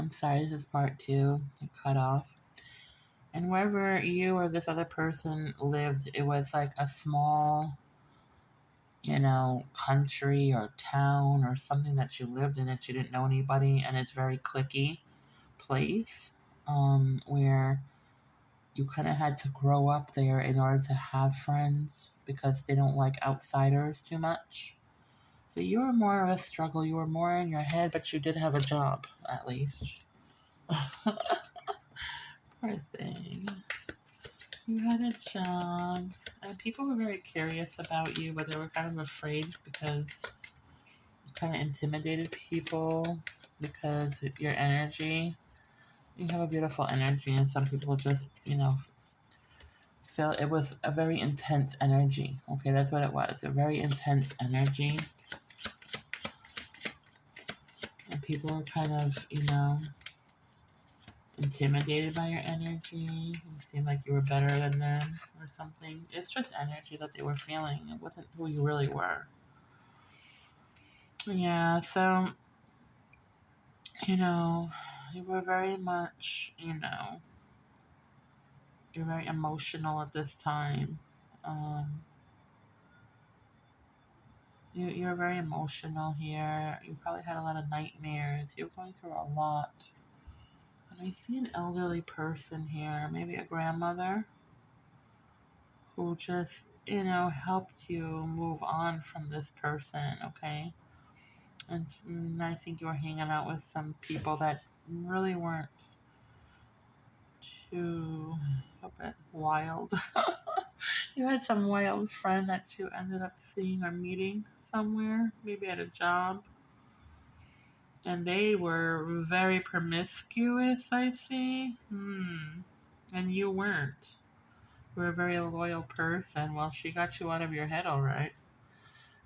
I'm sorry, this is part two. It cut off. And wherever you or this other person lived, it was like a small, country or town or something that you lived in that you didn't know anybody, and it's very cliquey place, where you kind of had to grow up there in order to have friends because they don't like outsiders too much. So you were more of a struggle. You were more in your head, but you did have a job, at least. Poor thing. You had a job, and people were very curious about you, but they were kind of afraid because you kind of intimidated people because of your energy. You have a beautiful energy, and some people just, feel it was a very intense energy. Okay, that's what it was. A very intense energy. And people were kind of, intimidated by your energy. You seemed like you were better than them or something. It's just energy that they were feeling. It wasn't who you really were. Yeah, so, you know, you were very much, you're very emotional at this time. Um, you're very emotional here. You probably had a lot of nightmares. You're going through a lot. And I see an elderly person here, maybe a grandmother, who just, helped you move on from this person, okay? And I think you were hanging out with some people that really weren't too a bit wild. You had some wild friend that you ended up seeing or meeting somewhere, maybe at a job. And they were very promiscuous, I see. And you weren't. You were a very loyal person. Well, she got you out of your head, all right.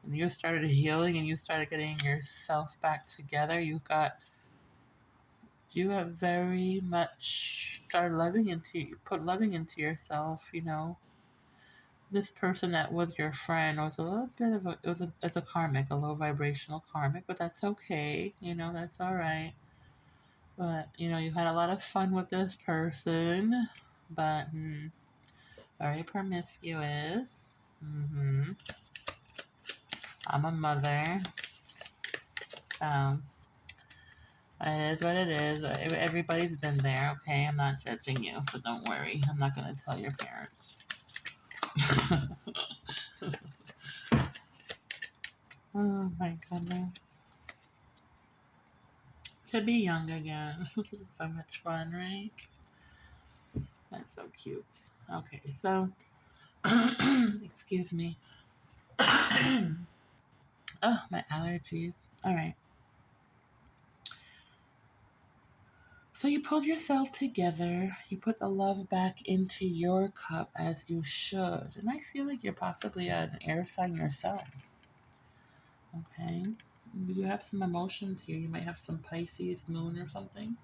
And you started healing and you started getting yourself back together. You got very much started loving into you, put loving into yourself. This person that was your friend was a little bit of it's a karmic, a low vibrational karmic, but that's okay. That's all right. But you had a lot of fun with this person, but very promiscuous. I'm a mother, so it is what it is. Everybody's been there, okay? I'm not judging you, so don't worry. I'm not gonna tell your parents. Oh my goodness. To be young again. So much fun, right? That's so cute. Okay, so excuse me. Oh, my allergies. Alright. So you pulled yourself together, you put the love back into your cup as you should. And I feel like you're possibly an air sign yourself. Okay? You have some emotions here. You might have some Pisces moon or something.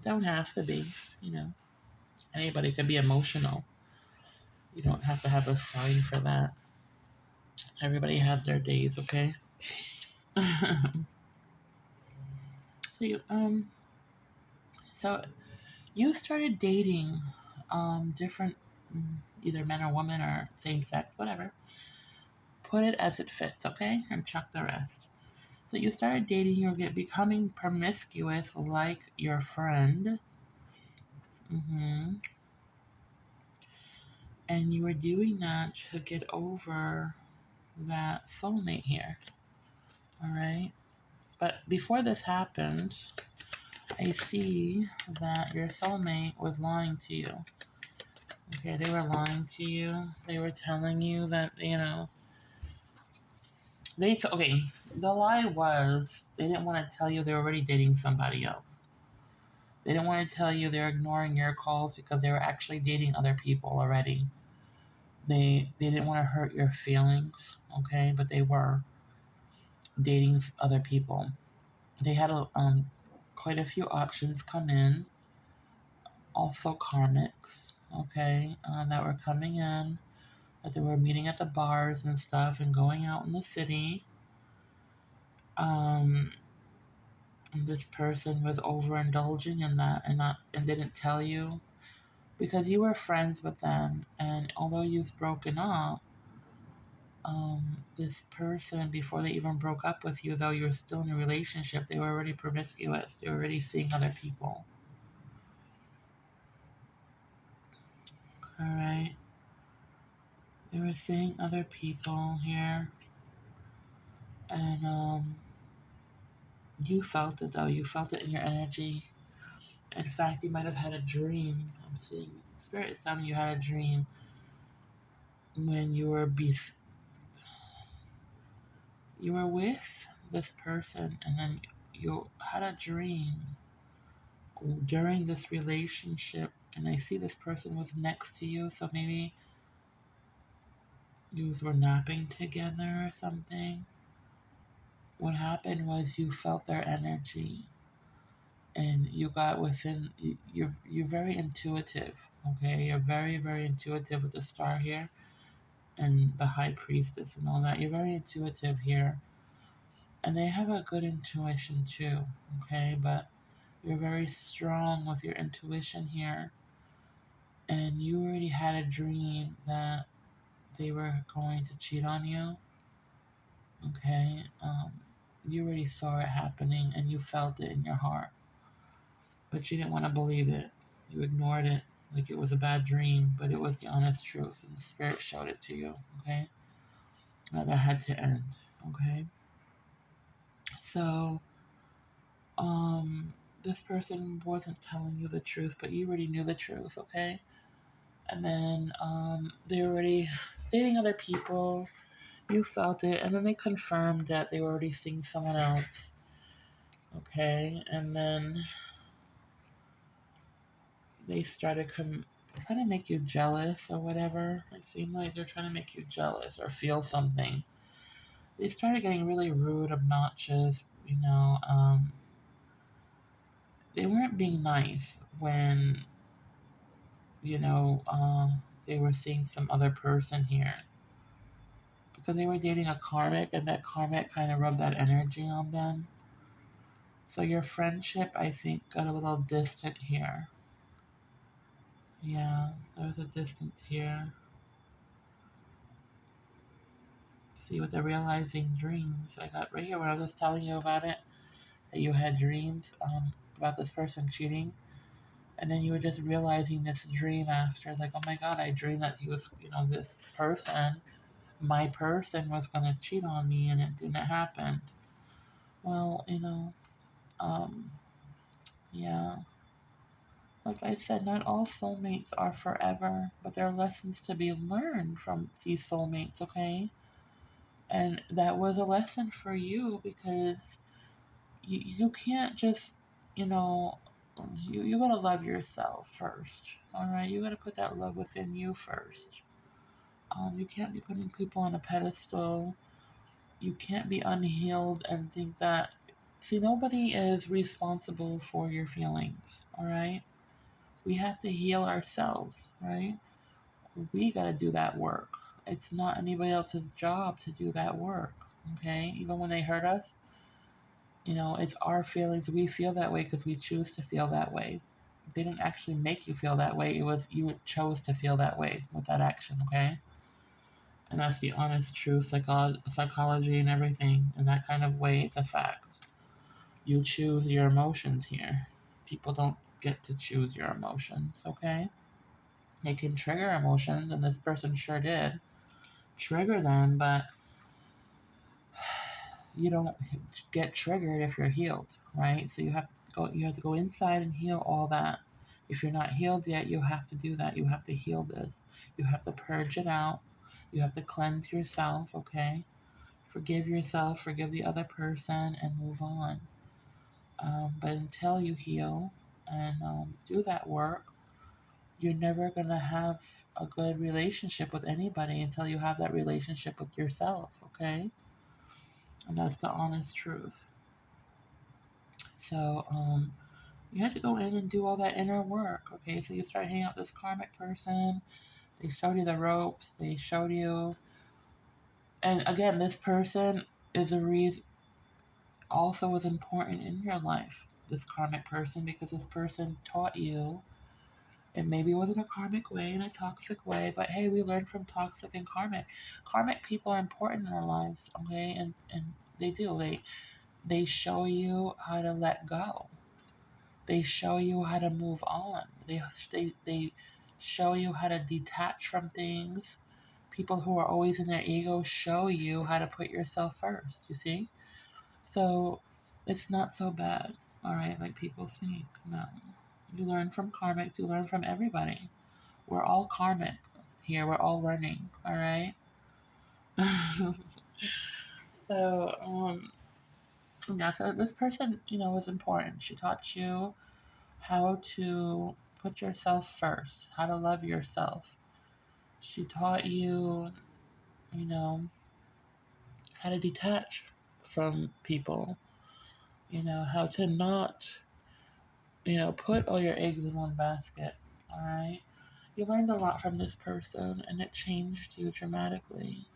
Don't have to be, you know. Anybody could be emotional. You don't have to have a sign for that. Everybody has their days, okay? so you so you started dating different either men or women or same sex, whatever. Put it as it fits, okay? And chuck the rest. So you started dating, you're becoming promiscuous like your friend. hmm And you were doing that to get over that soulmate here. All right. But before this happened, I see that your soulmate was lying to you. Okay, they were lying to you. They were telling you that, okay, the lie was they didn't want to tell you they were already dating somebody else. They didn't want to tell you they're ignoring your calls because they were actually dating other people already. They didn't want to hurt your feelings, okay, but they were dating other people. They had quite a few options come in, also karmics, okay, that were coming in, that they were meeting at the bars and stuff and going out in the city. Um, and this person was overindulging in that and didn't tell you because you were friends with them, and although you've broken up, this person, before they even broke up with you, though you're still in a relationship, they were already promiscuous. They were already seeing other people. All right, they were seeing other people here, and you felt it though. You felt it in your energy. In fact, you might have had a dream. I'm seeing spirit is telling you had a dream when you were with this person, and then you had a dream during this relationship, and I see this person was next to you, so maybe you were napping together or something. What happened was you felt their energy, and you got within. You're very intuitive. Okay, you're very very intuitive with the star here and the high priestess and all that. You're very intuitive here, and they have a good intuition too. Okay, but you're very strong with your intuition here, and you already had a dream that they were going to cheat on you. Okay, you already saw it happening and you felt it in your heart, but you didn't want to believe it. You ignored it like it was a bad dream, but it was the honest truth, and the spirit showed it to you. Okay, now that had to end. Okay, so this person wasn't telling you the truth, but you already knew the truth. Okay, and then they were already dating other people. You felt it, and then they confirmed that they were already seeing someone else. Okay, and then they started trying to make you jealous or whatever. It seemed like they're trying to make you jealous or feel something. They started getting really rude, obnoxious. They weren't being nice when you know they were seeing some other person here because they were dating a karmic, and that karmic kind of rubbed that energy on them. So your friendship, I think, got a little distant here. Yeah, there was a distance here. See, with the realizing dreams, I got right here when I was just telling you about it, that you had dreams about this person cheating, and then you were just realizing this dream after, like, oh my god, I dreamed that he was, this person, my person, was gonna cheat on me, and it didn't happen. Well, um, yeah. Like I said, not all soulmates are forever, but there are lessons to be learned from these soulmates, okay? And that was a lesson for you because you can't just, you know, you gotta love yourself first, all right? You gotta put that love within you first. You can't be putting people on a pedestal. You can't be unhealed and think that. See, nobody is responsible for your feelings, all right? We have to heal ourselves, right? We got to do that work. It's not anybody else's job to do that work, okay? Even when they hurt us, it's our feelings. We feel that way because we choose to feel that way. They didn't actually make you feel that way. It was you chose to feel that way with that action, okay? And that's the honest truth, psychology and everything. In that kind of way, it's a fact. You choose your emotions here. People don't get to choose your emotions, okay? They can trigger emotions, and this person sure did trigger them, but you don't get triggered if you're healed, right? So you have to go inside and heal all that. If you're not healed yet, you have to do that. You have to heal this. You have to purge it out. You have to cleanse yourself, okay? Forgive yourself, forgive the other person, and move on. But until you heal and do that work, you're never going to have a good relationship with anybody until you have that relationship with yourself, okay? And that's the honest truth. So, you have to go in and do all that inner work, okay? So you start hanging out with this karmic person. They showed you the ropes. They showed you, and again, this person is a reason. also was important in your life, this karmic person, because this person taught you. It maybe wasn't a karmic way, in a toxic way, but hey, we learn from toxic and karmic. Karmic people are important in our lives, okay? And they do. They show you how to let go. They show you how to move on. They show you how to detach from things. People who are always in their ego show you how to put yourself first, you see? So it's not so bad, all right, like people think. No. You learn from karmics, you learn from everybody. We're all karmic here, we're all learning, all right? so, yeah, so this person, was important. She taught you how to put yourself first, how to love yourself. She taught you, you know, how to detach from people, how to not, put all your eggs in one basket, all right? You learned a lot from this person and it changed you dramatically.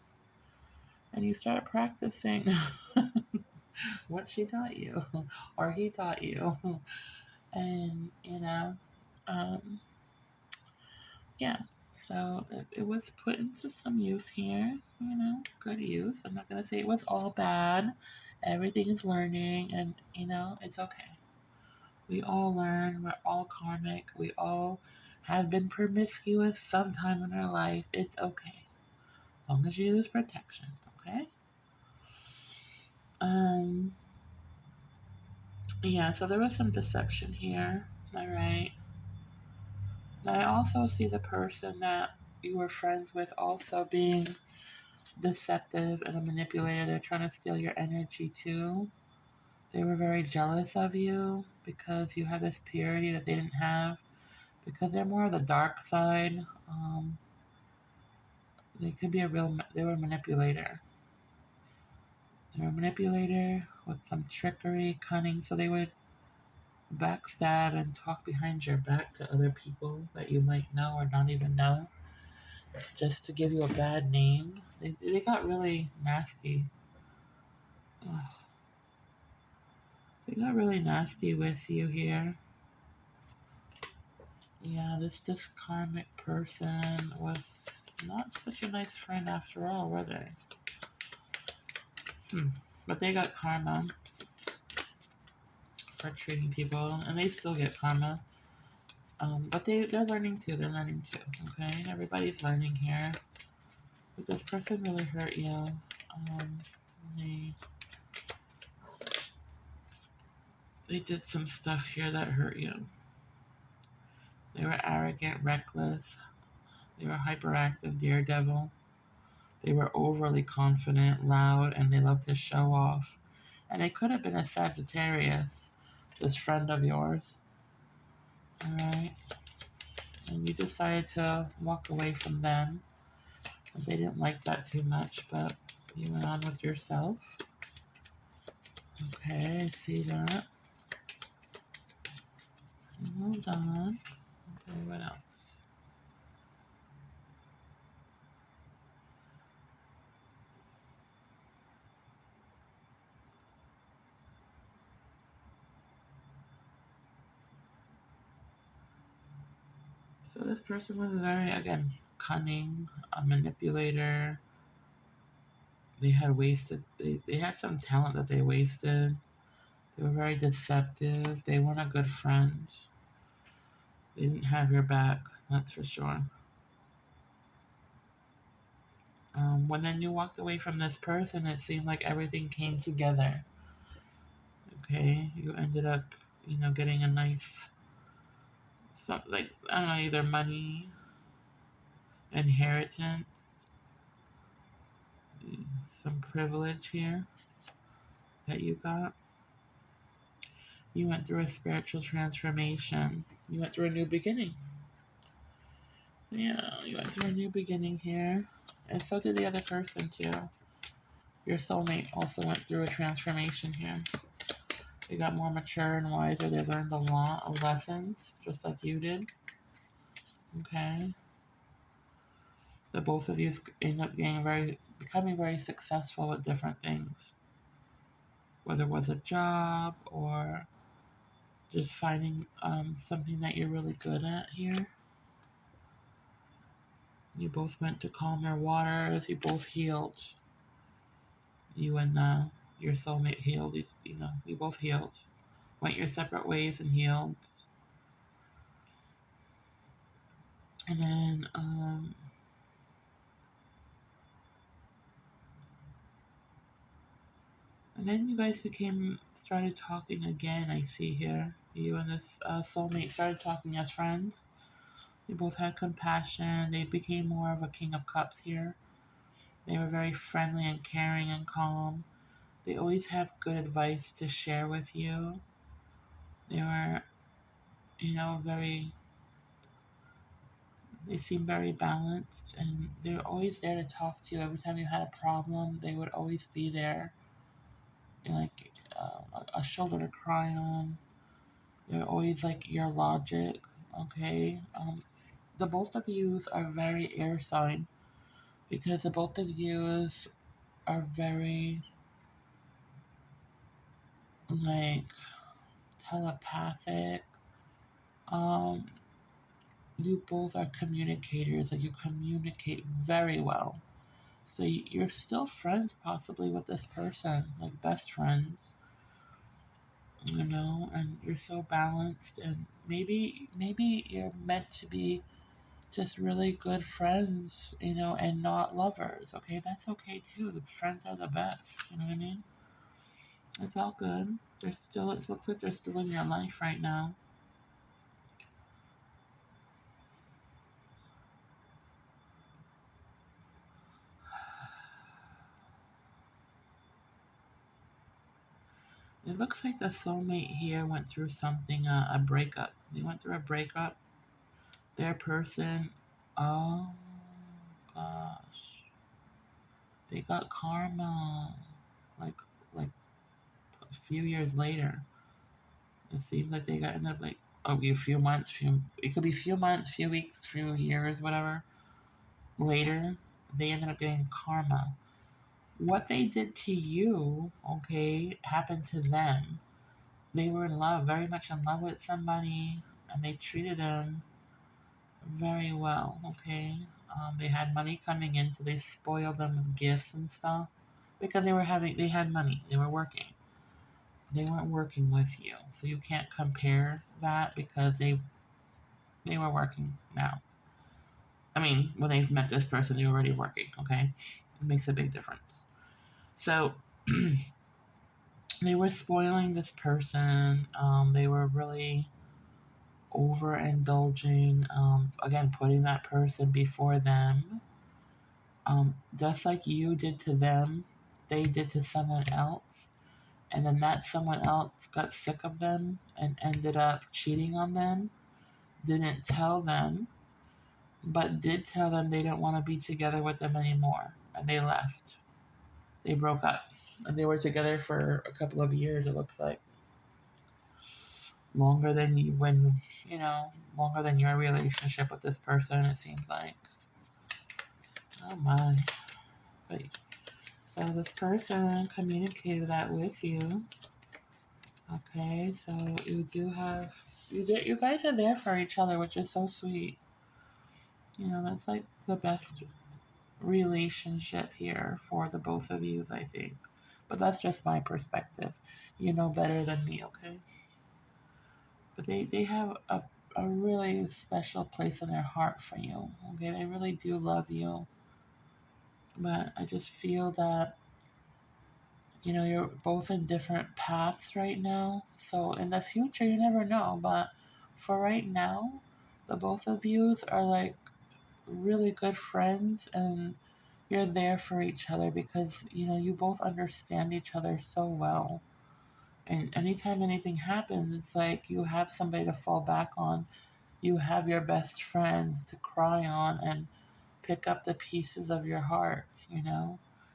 And you start practicing what she taught you or he taught you. And, um, yeah. So it was put into some use here, good use. I'm not going to say it was all bad. Everything is learning and, it's okay. We all learn. We're all karmic. We all have been promiscuous sometime in our life. It's okay. As long as you use protection, okay? Um, yeah, so there was some deception here. All right. Now I also see the person that you were friends with also being deceptive and a manipulator. They're trying to steal your energy too. They were very jealous of you because you have this purity that they didn't have. Because they're more of the dark side. They could be they were a manipulator. They were a manipulator with some trickery, cunning. So they would backstab and talk behind your back to other people that you might know or not even know, just to give you a bad name. They got really nasty. Ugh. They got really nasty with you here. Yeah, this karmic person was not such a nice friend after all, were they? But they got karma for treating people, and they still get karma. But they're learning too. They're learning too. Okay, everybody's learning here. But this person really hurt you. They they did some stuff here that hurt you. They were arrogant, reckless. They were hyperactive, daredevil. They were overly confident, loud, and they loved to show off. And they could have been a Sagittarius, this friend of yours. Alright? And you decided to walk away from them. They didn't like that too much, but you went on with yourself. Okay, I see that. Hold on. Okay, what else? So this person was very, again, cunning, a manipulator. They had wasted, they had some talent that they wasted. They were very deceptive. They weren't a good friend. They didn't have your back, that's for sure. When then you walked away from this person, it seemed like everything came together. Okay, you ended up, getting a nice, something like, I don't know, either money, inheritance, some privilege here that you got. You went through a spiritual transformation. You went through a new beginning. Yeah, you went through a new beginning here. And so did the other person, too. Your soulmate also went through a transformation here. They got more mature and wiser. They learned a lot of lessons, just like you did. Okay. The both of you end up becoming very successful with different things. whether it was a job or just finding something that you're really good at here. You both went to calmer waters. You both healed. You and your soulmate healed. You both healed. Went your separate ways and healed. And then you guys started talking again. I see here you and this soulmate started talking as friends. They both had compassion. They became more of a king of cups here. They were very friendly and caring and calm. They always have good advice to share with you. They were, very, they seem very balanced and they're always there to talk to you. Every time you had a problem, they would always be there, like a shoulder to cry on. They're always like your logic, okay? The both of yous are very air sign because the both of yous are very like telepathic. Um, you both are communicators, like you communicate very well. So you're still friends possibly with this person, like best friends, and you're so balanced and maybe you're meant to be just really good friends, and not lovers. Okay, that's okay too. The friends are the best. You know what I mean? It's all good. It looks like they're still in your life right now. It looks like the soulmate here went through something, a breakup. They went through a breakup. Their person, oh gosh, they got karma. Like, like a few years later, it seems like they got ended up like a few months, it could be few months, few weeks, few years, whatever. Later, they ended up getting karma. What they did to you, okay, happened to them. They were in love, very much in love with somebody, and they treated them very well, okay? They had money coming in, so they spoiled them with gifts and stuff because they had money, they were working. They weren't working with you, so you can't compare that because they were working now. I mean, when they met this person, they were already working, okay? It makes a big difference. So they were spoiling this person. They were really overindulging, again, putting that person before them. Just like you did to them, they did to someone else. And then that someone else got sick of them and ended up cheating on them, didn't tell them, but did tell them they didn't want to be together with them anymore. And they left. They broke up. And they were together for a couple of years, it looks like. Longer than longer than your relationship with this person, it seems like. Oh my. But, so this person communicated that with you. Okay, so you guys are there for each other, which is so sweet. That's like the best relationship here for the both of you, I think. But that's just my perspective. You know better than me, okay? But they have a really special place in their heart for you. Okay, they really do love you. But I just feel that you're both in different paths right now. So in the future, you never know. But for right now, the both of yous are like really good friends and you're there for each other because you both understand each other so well. And anytime anything happens, it's like you have somebody to fall back on. You have your best friend to cry on and pick up the pieces of your heart,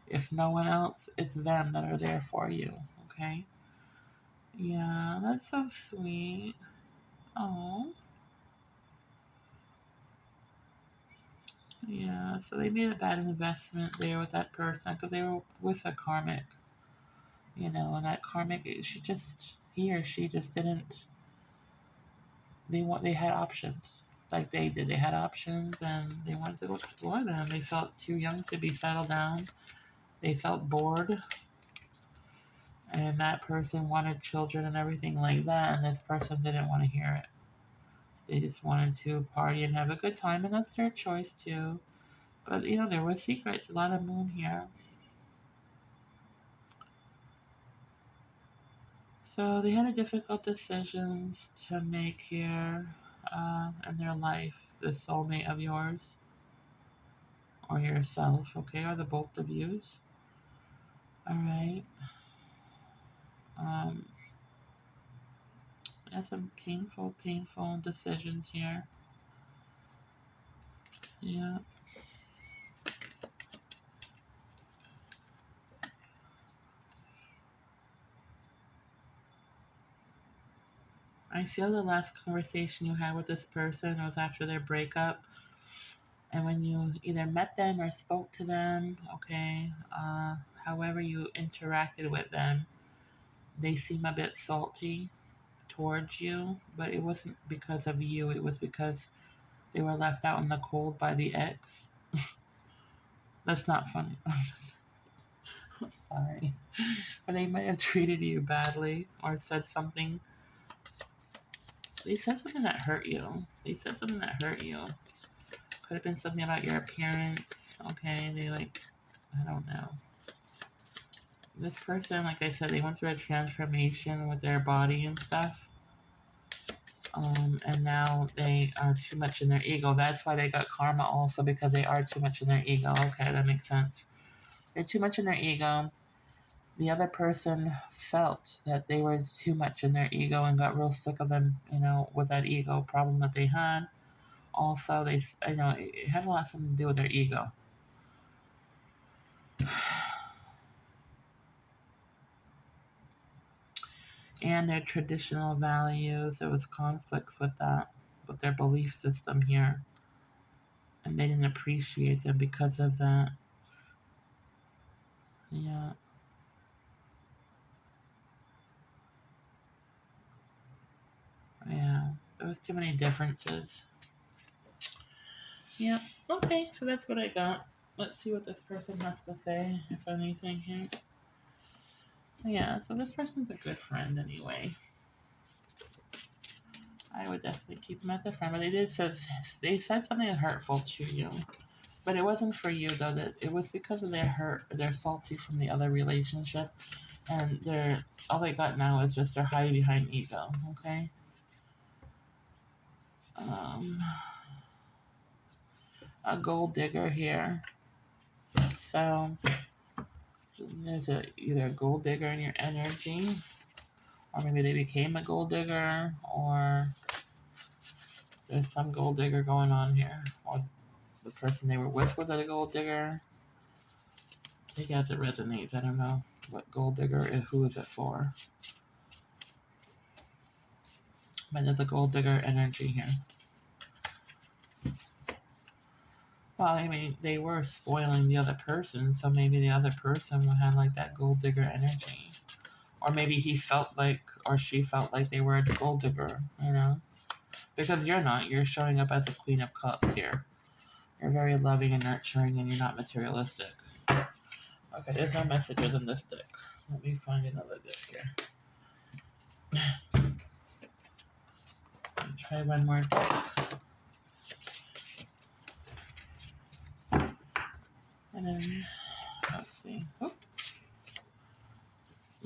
If no one else, it's them that are there for you, okay? Yeah, that's so sweet. Oh, yeah. So they made a bad investment there with that person because they were with a karmic. And that karmic, he or she just didn't. They had options, like they did. They had options, and they wanted to go explore them. They felt too young to be settled down. They felt bored, and that person wanted children and everything like that, and this person didn't want to hear it. They just wanted to party and have a good time, and that's their choice too. But there were secrets, a lot of moon here. So they had a difficult decisions to make here in their life. The soulmate of yours or yourself, okay, or the both of yous. All right. Um, there's some painful, painful decisions here. Yeah. I feel the last conversation you had with this person was after their breakup, and when you either met them or spoke to them, okay, however you interacted with them, they seem a bit salty towards you, but it wasn't because of you, it was because they were left out in the cold by the ex. That's not funny. I'm sorry. Or they might have treated you badly or said something. They said something that hurt you. They said something that hurt you. Could have been something about your appearance. Okay, I don't know. This person, like I said, they went through a transformation with their body and stuff. And now they are too much in their ego. That's why they got karma also, because they are too much in their ego. Okay, that makes sense. They're too much in their ego. The other person felt that they were too much in their ego and got real sick of them, with that ego problem that they had. Also, it had a lot something to do with their ego. And their traditional values. There was conflicts with that, with their belief system here. And they didn't appreciate them because of that. Yeah. Yeah. There was too many differences. Yeah. Okay, so that's what I got. Let's see what this person has to say, if anything here. Yeah, so this person's a good friend anyway. I would definitely keep them as a friend, but they said something hurtful to you. But it wasn't for you though. That it was because of their hurt. They're salty from the other relationship, and they're all they got now is just they're hiding behind ego. Okay. Um, a gold digger here. So there's either a gold digger in your energy, or maybe they became a gold digger, or there's some gold digger going on here, or the person they were with was a gold digger. I guess it resonates. I don't know what gold digger is. Who is it for? But there's a gold digger energy here. Well, I mean, they were spoiling the other person, so maybe the other person would have like that gold digger energy. Or maybe he felt like, or she felt like they were a gold digger, Because you're not. You're showing up as a Queen of Cups here. You're very loving and nurturing, and you're not materialistic. Okay, there's no messages in this deck. Let me find another deck here. Try one more deck. And then, let's see. Oop.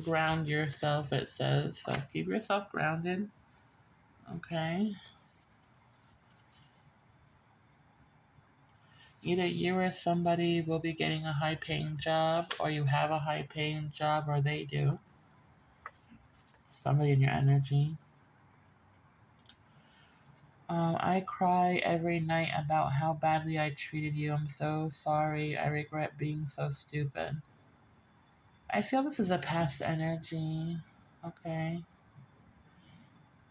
Ground yourself, it says. So keep yourself grounded. Okay. Either you or somebody will be getting a high paying job, or you have a high paying job, or they do. Somebody in your energy. I cry every night about how badly I treated you. I'm so sorry. I regret being so stupid. I feel this is a past energy. Okay.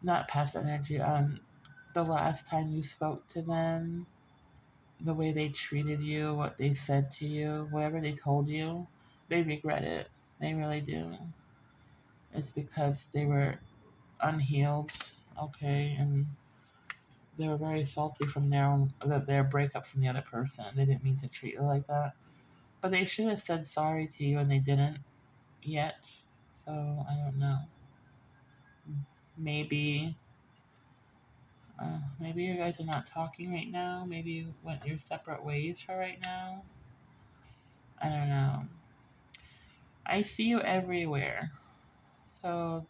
Not past energy. The last time you spoke to them, the way they treated you, what they said to you, whatever they told you, they regret it. They really do. It's because they were unhealed, okay, and they were very salty from their breakup from the other person. They didn't mean to treat you like that. But they should have said sorry to you and they didn't yet. So I don't know. Maybe maybe you guys are not talking right now. Maybe you went your separate ways for right now. I don't know. I see you everywhere. So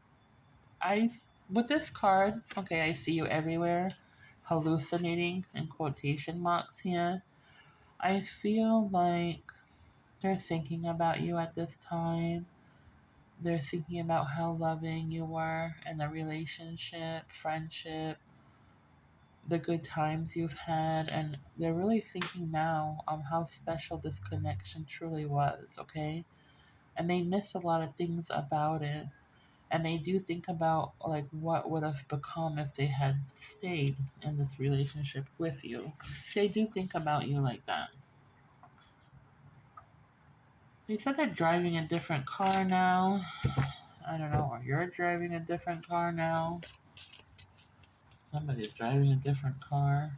I with this card, okay, I see you everywhere. Hallucinating in quotation marks here. I feel like they're thinking about you at this time. They're thinking about how loving you were in the relationship, friendship, the good times you've had, and they're really thinking now on how special this connection truly was, okay? And they miss a lot of things about it. And they do think about like what would have become if they had stayed in this relationship with you. They do think about you like that. They said they're driving a different car now. I don't know, or you're driving a different car now. Somebody's driving a different car.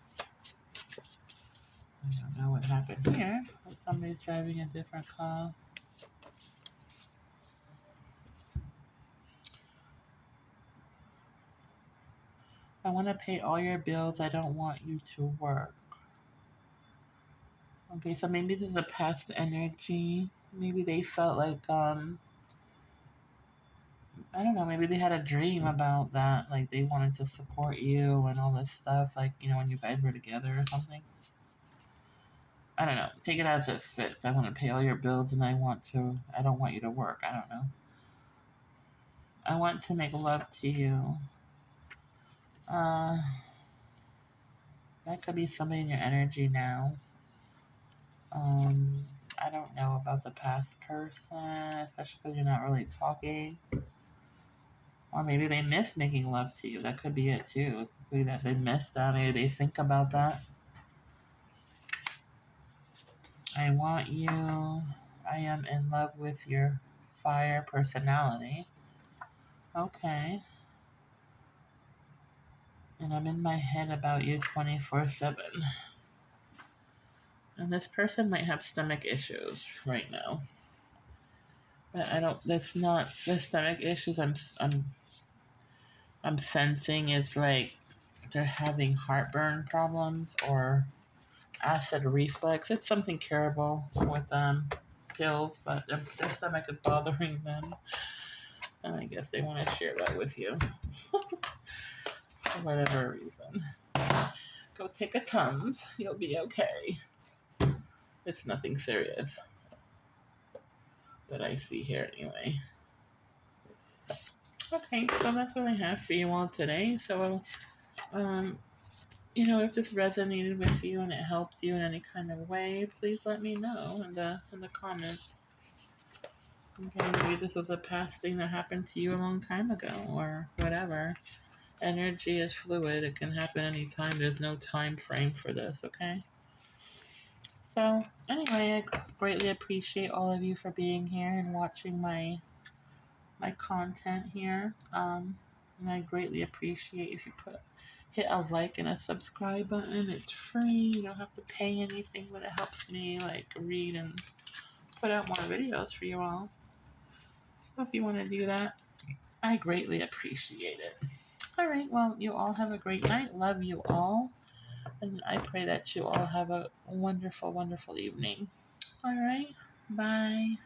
I don't know what happened here, but somebody's driving a different car. I want to pay all your bills. I don't want you to work. Okay, so maybe this is a past energy. Maybe they felt like I don't know, maybe they had a dream about that, like they wanted to support you and all this stuff, like, when you guys were together or something. I don't know. Take it as it fits. I want to pay all your bills and I don't want you to work. I don't know. I want to make love to you. Uh, that could be somebody in your energy now. Um, I don't know about the past person, especially because you're not really talking. Or maybe they miss making love to you. That could be it too. It could be that they miss that. Maybe they think about that. I want you. I am in love with your fire personality. Okay. And I'm in my head about you 24/7. And this person might have stomach issues right now. But I don't. That's not the stomach issues. I'm sensing it's like they're having heartburn problems or acid reflux. It's something curable with pills, but their stomach is bothering them, and I guess they want to share that with you for whatever reason. Go take a Tums. You'll be okay. It's nothing serious that I see here anyway. Okay, so that's what I have for you all today. So, um, if this resonated with you and it helps you in any kind of way, please let me know in the comments. Okay, maybe this was a past thing that happened to you a long time ago or whatever. Energy is fluid. It can happen anytime. There's no time frame for this, okay? So, anyway, I greatly appreciate all of you for being here and watching my content here. And I greatly appreciate if you hit a like and a subscribe button. It's free. You don't have to pay anything, but it helps me like read and put out more videos for you all. So if you want to do that, I greatly appreciate it. All right. Well, you all have a great night. Love you all. And I pray that you all have a wonderful, wonderful evening. All right. Bye.